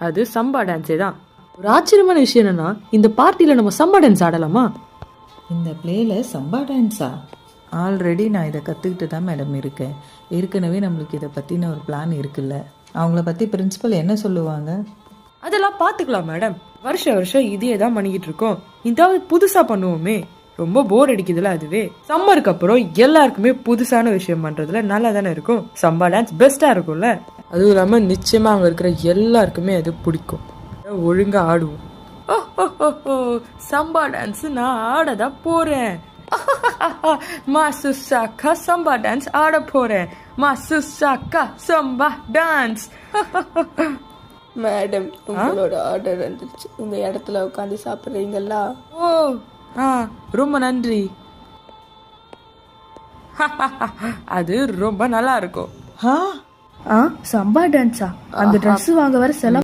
அது சம்பா டான்ஸே தான். ஒரு ஆச்சரியமான விஷயம் என்னன்னா, இந்த பார்ட்டியில் நம்ம சம்பா டான்ஸ் ஆடலாமா? இந்த பிளேல சம்பா டான்ஸா? ஆல்ரெடி நான் இதை கற்றுக்கிட்டு தான் மேடம் இருக்கேன். ஏற்கனவே நம்மளுக்கு இதை பற்றின ஒரு பிளான் இருக்குல்ல. அவங்கள பற்றி பிரின்சிபல் என்ன சொல்லுவாங்க? அதெல்லாம் பார்த்துக்கலாம் மேடம். வருஷம் இதே தான் பண்ணிக்கிட்டு இருக்கோம். இதாவது புதுசாக பண்ணுவோமே. ரொம்ப போர் அடிக்குதுல அதுவே. சம்மருக்கு அப்புறம் எல்லாருக்குமே புதுசான விஷயம் பண்றதுல நல்லா தானே இருக்கும். சம்பா டான்ஸ் பெஸ்டா இருக்கும்ல. அதுவும் இல்லாம நிச்சயமா அங்க இருக்கிற எல்லாருக்குமே அது பிடிக்கும். ஒழுங்கா ஆடுவோம். சம்பா டான்ஸ் நான் ஆடதான் போறேன். மாசுசாக்கா சம்பா டான்ஸ் ஆட போறேன். மாசுசாக்கா சம்பா டான்ஸ். மேடம், உங்களோட ஆர்டர் வந்துருச்சு. உங்க இடத்துல உட்காந்து சாப்பிட்றீங்களா? ஓ ரொம்ப நன்றி. அது ரொம்ப நல்லா இருக்கும். சம்பா டான்ஸா? அந்த ட்ரெஸ் வாங்க வர செலவு